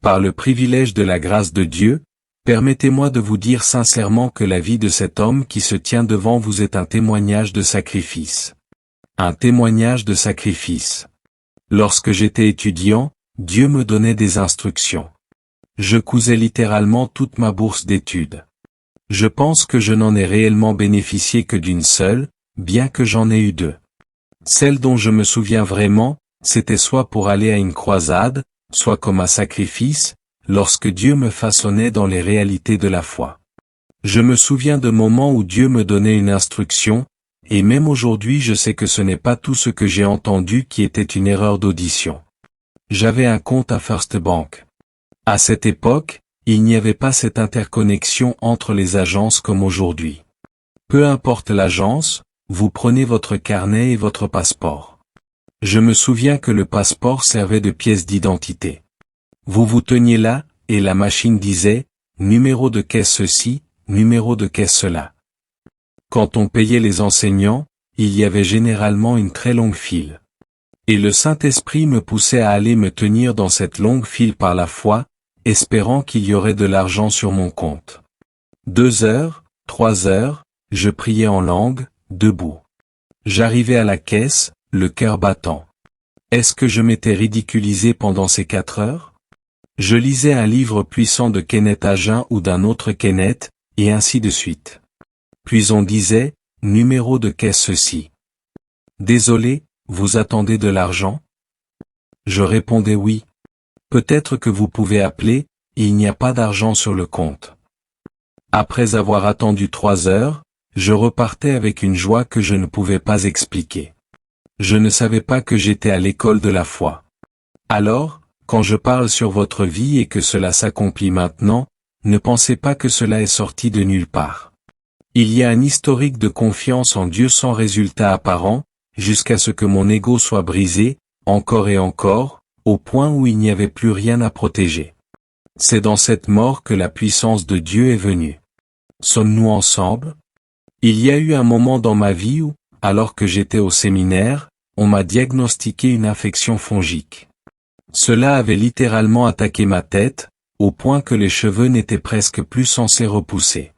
Par le privilège de la grâce de Dieu, permettez-moi de vous dire sincèrement que la vie de cet homme qui se tient devant vous est un témoignage de sacrifice. Un témoignage de sacrifice. Lorsque j'étais étudiant, Dieu me donnait des instructions. Je cousais littéralement toute ma bourse d'études. Je pense que je n'en ai réellement bénéficié que d'une seule, bien que j'en ai eu deux. Celle dont je me souviens vraiment, c'était soit pour aller à une croisade, soit comme un sacrifice, lorsque Dieu me façonnait dans les réalités de la foi. Je me souviens de moments où Dieu me donnait une instruction, et même aujourd'hui je sais que ce n'est pas tout ce que j'ai entendu qui était une erreur d'audition. J'avais un compte à First Bank. À cette époque, il n'y avait pas cette interconnexion entre les agences comme aujourd'hui. Peu importe l'agence, vous prenez votre carnet et votre passeport. Je me souviens que le passeport servait de pièce d'identité. Vous vous teniez là, et la machine disait, numéro de caisse ceci, numéro de caisse cela. Quand on payait les enseignants, il y avait généralement une très longue file. Et le Saint-Esprit me poussait à aller me tenir dans cette longue file par la foi, espérant qu'il y aurait de l'argent sur mon compte. 2 heures, 3 heures, je priais en langue, debout. J'arrivais à la caisse, le cœur battant. Est-ce que je m'étais ridiculisé pendant ces 4 heures? Je lisais un livre puissant de Kenneth Hagin ou d'un autre Kenneth, et ainsi de suite. Puis on disait, numéro de caisse ceci. Désolé, vous attendez de l'argent? Je répondais oui. Peut-être que vous pouvez appeler, il n'y a pas d'argent sur le compte. Après avoir attendu 3 heures, je repartais avec une joie que je ne pouvais pas expliquer. Je ne savais pas que j'étais à l'école de la foi. Alors, quand je parle sur votre vie et que cela s'accomplit maintenant, ne pensez pas que cela est sorti de nulle part. Il y a un historique de confiance en Dieu sans résultat apparent, jusqu'à ce que mon ego soit brisé, encore et encore, au point où il n'y avait plus rien à protéger. C'est dans cette mort que la puissance de Dieu est venue. Sommes-nous ensemble? Il y a eu un moment dans ma vie où, alors que j'étais au séminaire, on m'a diagnostiqué une infection fongique. Cela avait littéralement attaqué ma tête, au point que les cheveux n'étaient presque plus censés repousser.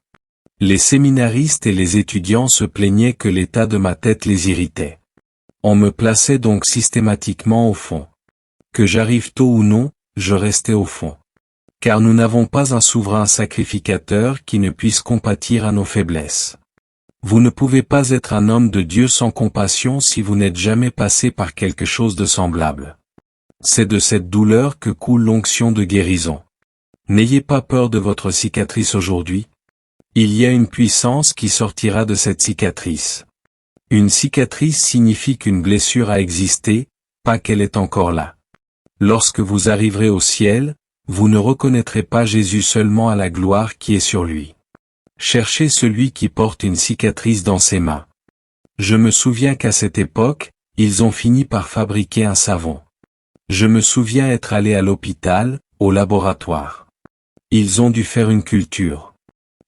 Les séminaristes et les étudiants se plaignaient que l'état de ma tête les irritait. On me plaçait donc systématiquement au fond. Que j'arrive tôt ou non, je restais au fond. Car nous n'avons pas un souverain sacrificateur qui ne puisse compatir à nos faiblesses. Vous ne pouvez pas être un homme de Dieu sans compassion si vous n'êtes jamais passé par quelque chose de semblable. C'est de cette douleur que coule l'onction de guérison. N'ayez pas peur de votre cicatrice aujourd'hui. Il y a une puissance qui sortira de cette cicatrice. Une cicatrice signifie qu'une blessure a existé, pas qu'elle est encore là. Lorsque vous arriverez au ciel, vous ne reconnaîtrez pas Jésus seulement à la gloire qui est sur lui. Cherchez celui qui porte une cicatrice dans ses mains. Je me souviens qu'à cette époque, ils ont fini par fabriquer un savon. Je me souviens être allé à l'hôpital, au laboratoire. Ils ont dû faire une culture.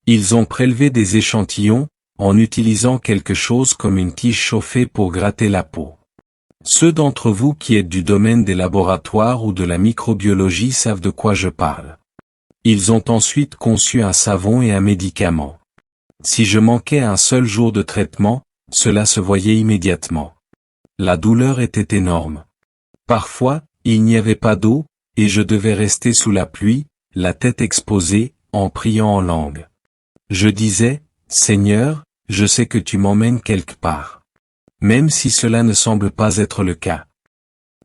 Ils ont prélevé des échantillons, en utilisant quelque chose comme une tige chauffée pour gratter la peau. Ceux d'entre vous qui êtes du domaine des laboratoires ou de la microbiologie savent de quoi je parle. Ils ont ensuite conçu un savon et un médicament. Si je manquais un seul jour de traitement, cela se voyait immédiatement. La douleur était énorme. Parfois, il n'y avait pas d'eau, et je devais rester sous la pluie, la tête exposée, en priant en langue. Je disais, Seigneur, je sais que tu m'emmènes quelque part. Même si cela ne semble pas être le cas.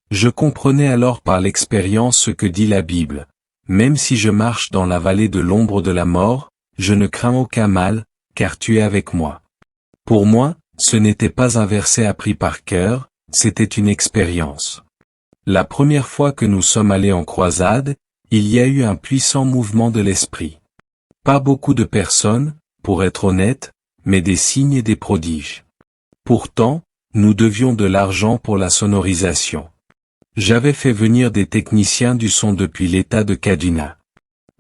Je comprenais alors par l'expérience ce que dit la Bible. Même si je marche dans la vallée de l'ombre de la mort, je ne crains aucun mal, car tu es avec moi. Pour moi, ce n'était pas un verset appris par cœur, c'était une expérience. La première fois que nous sommes allés en croisade, il y a eu un puissant mouvement de l'esprit. Pas beaucoup de personnes, pour être honnête, mais des signes et des prodiges. Pourtant, nous devions de l'argent pour la sonorisation. J'avais fait venir des techniciens du son depuis l'État de Kaduna.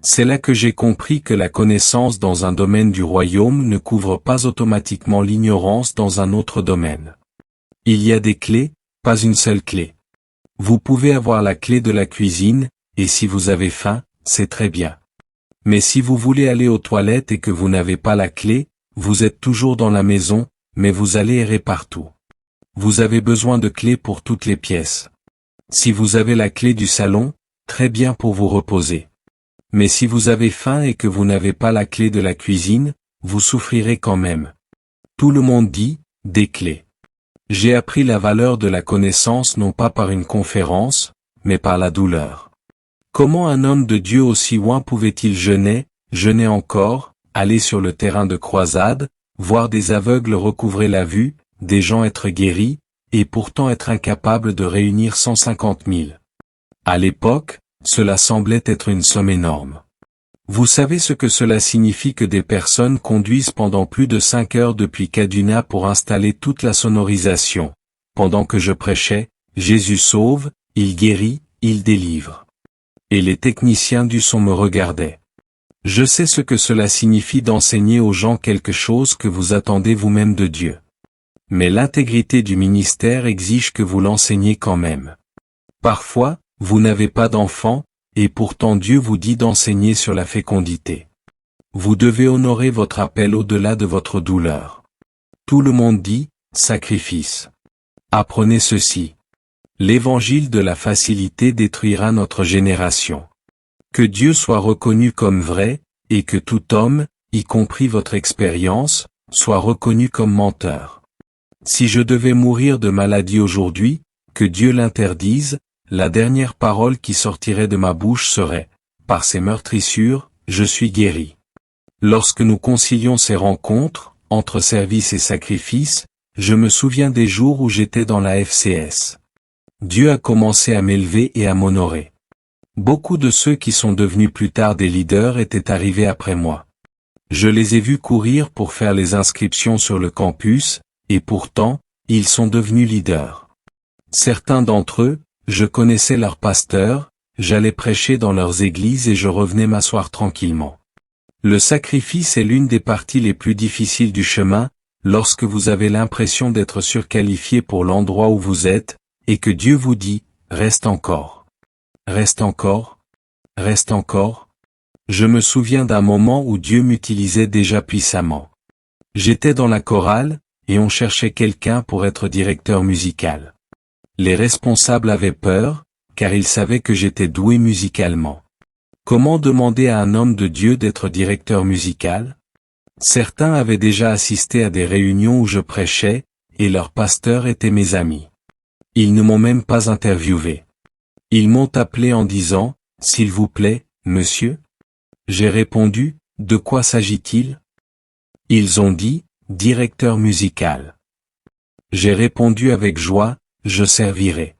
C'est là que j'ai compris que la connaissance dans un domaine du royaume ne couvre pas automatiquement l'ignorance dans un autre domaine. Il y a des clés, pas une seule clé. Vous pouvez avoir la clé de la cuisine, et si vous avez faim, c'est très bien. Mais si vous voulez aller aux toilettes et que vous n'avez pas la clé, vous êtes toujours dans la maison, mais vous allez errer partout. Vous avez besoin de clés pour toutes les pièces. Si vous avez la clé du salon, très bien pour vous reposer. Mais si vous avez faim et que vous n'avez pas la clé de la cuisine, vous souffrirez quand même. Tout le monde dit, des clés. J'ai appris la valeur de la connaissance non pas par une conférence, mais par la douleur. Comment un homme de Dieu aussi loin pouvait-il jeûner encore, aller sur le terrain de croisade, voir des aveugles recouvrer la vue, des gens être guéris, et pourtant être incapable de réunir 150 000. À l'époque, cela semblait être une somme énorme. Vous savez ce que cela signifie que des personnes conduisent pendant plus de 5 heures depuis Kaduna pour installer toute la sonorisation. Pendant que je prêchais, Jésus sauve, il guérit, il délivre. Et les techniciens du son me regardaient. Je sais ce que cela signifie d'enseigner aux gens quelque chose que vous attendez vous-même de Dieu. Mais l'intégrité du ministère exige que vous l'enseigniez quand même. Parfois, vous n'avez pas d'enfants, et pourtant Dieu vous dit d'enseigner sur la fécondité. Vous devez honorer votre appel au-delà de votre douleur. Tout le monde dit, sacrifice. Apprenez ceci. L'évangile de la facilité détruira notre génération. Que Dieu soit reconnu comme vrai, et que tout homme, y compris votre expérience, soit reconnu comme menteur. Si je devais mourir de maladie aujourd'hui, que Dieu l'interdise, la dernière parole qui sortirait de ma bouche serait, par ces meurtrissures, je suis guéri. Lorsque nous concilions ces rencontres, entre service et sacrifice, je me souviens des jours où j'étais dans la FCS. Dieu a commencé à m'élever et à m'honorer. Beaucoup de ceux qui sont devenus plus tard des leaders étaient arrivés après moi. Je les ai vus courir pour faire les inscriptions sur le campus, et pourtant, ils sont devenus leaders. Certains d'entre eux, je connaissais leurs pasteurs, j'allais prêcher dans leurs églises et je revenais m'asseoir tranquillement. Le sacrifice est l'une des parties les plus difficiles du chemin, lorsque vous avez l'impression d'être surqualifié pour l'endroit où vous êtes, et que Dieu vous dit, reste encore. Reste encore. Reste encore. Je me souviens d'un moment où Dieu m'utilisait déjà puissamment. J'étais dans la chorale, et on cherchait quelqu'un pour être directeur musical. Les responsables avaient peur, car ils savaient que j'étais doué musicalement. Comment demander à un homme de Dieu d'être directeur musical? Certains avaient déjà assisté à des réunions où je prêchais, et leurs pasteurs étaient mes amis. Ils ne m'ont même pas interviewé. Ils m'ont appelé en disant, « S'il vous plaît, monsieur ?» J'ai répondu, « De quoi s'agit-il » Ils ont dit, « Directeur musical ». J'ai répondu avec joie, « Je servirai ».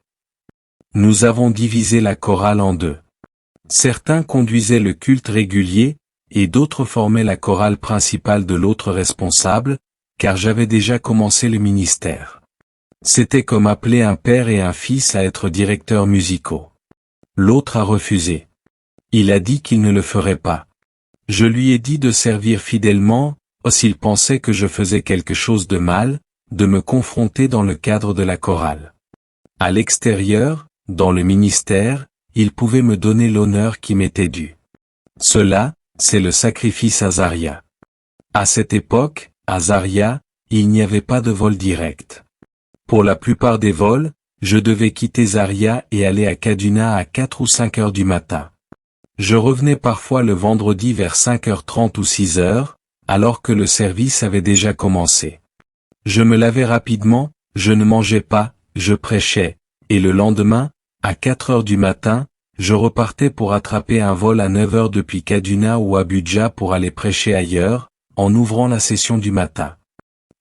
Nous avons divisé la chorale en deux. Certains conduisaient le culte régulier, et d'autres formaient la chorale principale de l'autre responsable, car j'avais déjà commencé le ministère. C'était comme appeler un père et un fils à être directeurs musicaux. L'autre a refusé. Il a dit qu'il ne le ferait pas. Je lui ai dit de servir fidèlement, s'il pensait que je faisais quelque chose de mal, de me confronter dans le cadre de la chorale. À l'extérieur, dans le ministère, il pouvait me donner l'honneur qui m'était dû. Cela, c'est le sacrifice Azaria. À cette époque, Azaria, il n'y avait pas de vol direct. Pour la plupart des vols, je devais quitter Zaria et aller à Kaduna à 4 ou 5 heures du matin. Je revenais parfois le vendredi vers 5h30 ou 6h, alors que le service avait déjà commencé. Je me lavais rapidement, je ne mangeais pas, je prêchais, et le lendemain, à 4 heures du matin, je repartais pour attraper un vol à 9 heures depuis Kaduna ou Abuja pour aller prêcher ailleurs, en ouvrant la session du matin.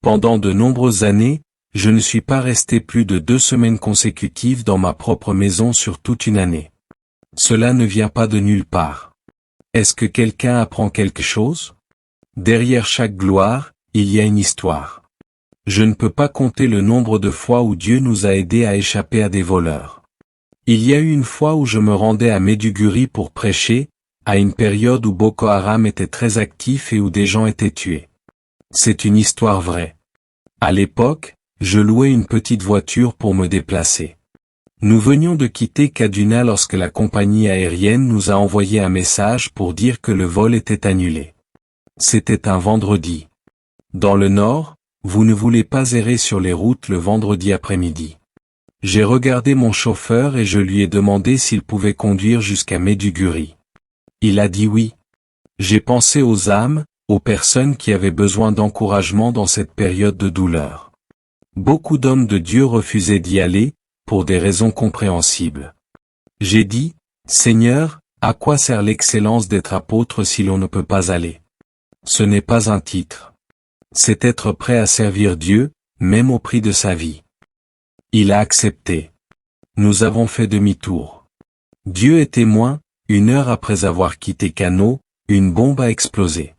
Pendant de nombreuses années, je ne suis pas resté plus de 2 semaines consécutives dans ma propre maison sur toute une année. Cela ne vient pas de nulle part. Est-ce que quelqu'un apprend quelque chose? Derrière chaque gloire, il y a une histoire. Je ne peux pas compter le nombre de fois où Dieu nous a aidés à échapper à des voleurs. Il y a eu une fois où je me rendais à Maiduguri pour prêcher, à une période où Boko Haram était très actif et où des gens étaient tués. C'est une histoire vraie. À l'époque, je louais une petite voiture pour me déplacer. Nous venions de quitter Kaduna lorsque la compagnie aérienne nous a envoyé un message pour dire que le vol était annulé. C'était un vendredi. Dans le nord, vous ne voulez pas errer sur les routes le vendredi après-midi. J'ai regardé mon chauffeur et je lui ai demandé s'il pouvait conduire jusqu'à Maiduguri. Il a dit oui. J'ai pensé aux âmes, aux personnes qui avaient besoin d'encouragement dans cette période de douleur. Beaucoup d'hommes de Dieu refusaient d'y aller, pour des raisons compréhensibles. J'ai dit, Seigneur, à quoi sert l'excellence d'être apôtre si l'on ne peut pas aller? Ce n'est pas un titre. C'est être prêt à servir Dieu, même au prix de sa vie. Il a accepté. Nous avons fait demi-tour. Dieu est témoin, 1 heure après avoir quitté Kano, une bombe a explosé.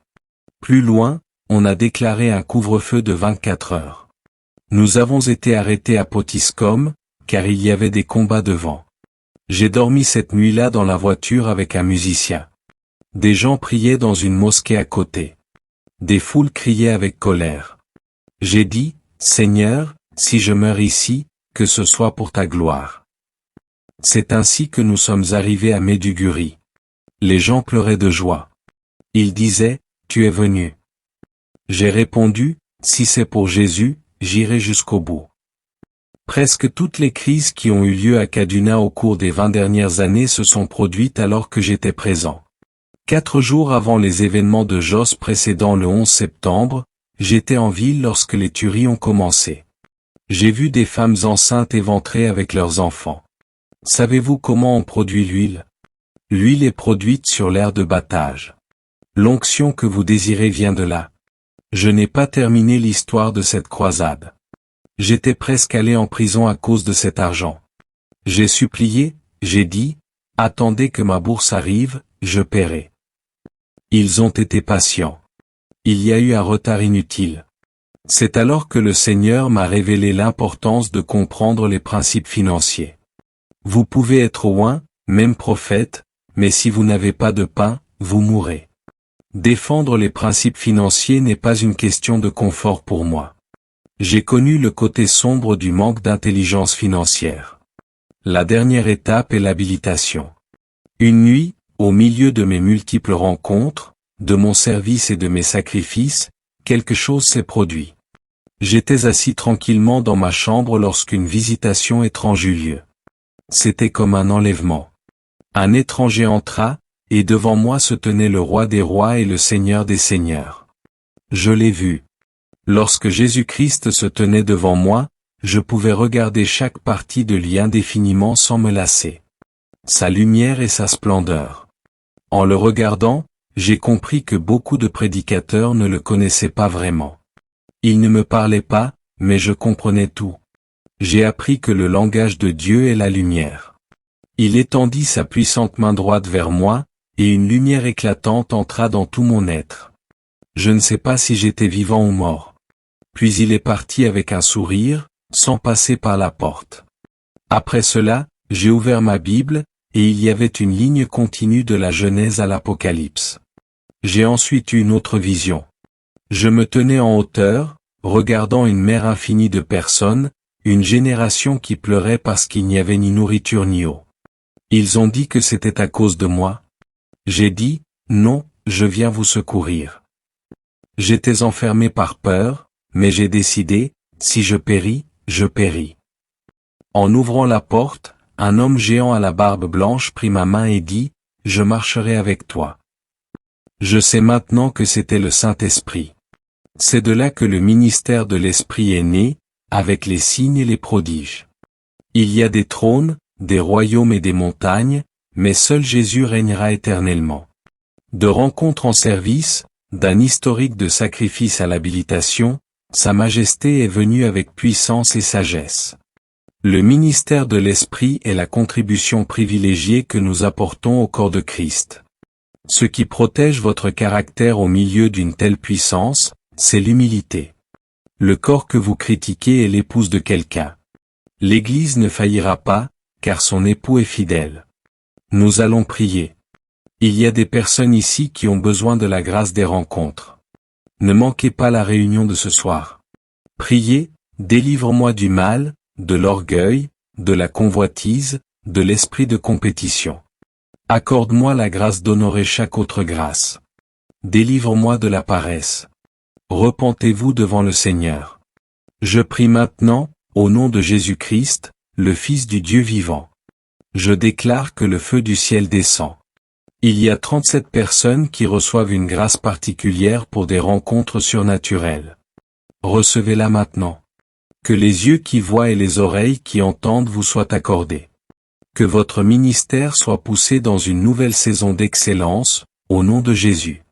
Plus loin, on a déclaré un couvre-feu de 24 heures. Nous avons été arrêtés à Potiskum, car il y avait des combats devant. J'ai dormi cette nuit-là dans la voiture avec un musicien. Des gens priaient dans une mosquée à côté. Des foules criaient avec colère. J'ai dit, Seigneur, si je meurs ici, que ce soit pour ta gloire. C'est ainsi que nous sommes arrivés à Maiduguri. Les gens pleuraient de joie. Ils disaient, tu es venu. J'ai répondu, si c'est pour Jésus, j'irai jusqu'au bout. Presque toutes les crises qui ont eu lieu à Kaduna au cours des 20 dernières années se sont produites alors que j'étais présent. 4 jours avant les événements de Jos précédant le 11 septembre, j'étais en ville lorsque les tueries ont commencé. J'ai vu des femmes enceintes éventrées avec leurs enfants. Savez-vous comment on produit l'huile? L'huile est produite sur l'aire de battage. L'onction que vous désirez vient de là. Je n'ai pas terminé l'histoire de cette croisade. J'étais presque allé en prison à cause de cet argent. J'ai supplié, j'ai dit, attendez que ma bourse arrive, je paierai. Ils ont été patients. Il y a eu un retard inutile. C'est alors que le Seigneur m'a révélé l'importance de comprendre les principes financiers. Vous pouvez être oint, même prophète, mais si vous n'avez pas de pain, vous mourrez. Défendre les principes financiers n'est pas une question de confort pour moi. J'ai connu le côté sombre du manque d'intelligence financière. La dernière étape est l'habilitation. Une nuit, au milieu de mes multiples rencontres, de mon service et de mes sacrifices, quelque chose s'est produit. J'étais assis tranquillement dans ma chambre lorsqu'une visitation étrange eut lieu. C'était comme un enlèvement. Un étranger entra, et devant moi se tenait le roi des rois et le seigneur des seigneurs. Je l'ai vu. Lorsque Jésus-Christ se tenait devant moi, je pouvais regarder chaque partie de lui indéfiniment sans me lasser. Sa lumière et sa splendeur. En le regardant, j'ai compris que beaucoup de prédicateurs ne le connaissaient pas vraiment. Il ne me parlait pas, mais je comprenais tout. J'ai appris que le langage de Dieu est la lumière. Il étendit sa puissante main droite vers moi, et une lumière éclatante entra dans tout mon être. Je ne sais pas si j'étais vivant ou mort. Puis il est parti avec un sourire, sans passer par la porte. Après cela, j'ai ouvert ma Bible, et il y avait une ligne continue de la Genèse à l'Apocalypse. J'ai ensuite eu une autre vision. Je me tenais en hauteur, regardant une mer infinie de personnes, une génération qui pleurait parce qu'il n'y avait ni nourriture ni eau. Ils ont dit que c'était à cause de moi. J'ai dit, non, je viens vous secourir. J'étais enfermé par peur, mais j'ai décidé, si je péris, je péris. En ouvrant la porte, un homme géant à la barbe blanche prit ma main et dit, je marcherai avec toi. Je sais maintenant que c'était le Saint-Esprit. C'est de là que le ministère de l'Esprit est né, avec les signes et les prodiges. Il y a des trônes, des royaumes et des montagnes, mais seul Jésus régnera éternellement. De rencontre en service, d'un historique de sacrifice à l'habilitation, Sa Majesté est venue avec puissance et sagesse. Le ministère de l'Esprit est la contribution privilégiée que nous apportons au corps de Christ. Ce qui protège votre caractère au milieu d'une telle puissance, c'est l'humilité. Le corps que vous critiquez est l'épouse de quelqu'un. L'Église ne faillira pas, car son époux est fidèle. Nous allons prier. Il y a des personnes ici qui ont besoin de la grâce des rencontres. Ne manquez pas la réunion de ce soir. Priez, délivre-moi du mal, de l'orgueil, de la convoitise, de l'esprit de compétition. Accorde-moi la grâce d'honorer chaque autre grâce. Délivre-moi de la paresse. Repentez-vous devant le Seigneur. Je prie maintenant, au nom de Jésus-Christ, le Fils du Dieu vivant. Je déclare que le feu du ciel descend. Il y a 37 personnes qui reçoivent une grâce particulière pour des rencontres surnaturelles. Recevez-la maintenant. Que les yeux qui voient et les oreilles qui entendent vous soient accordés. Que votre ministère soit poussé dans une nouvelle saison d'excellence, au nom de Jésus.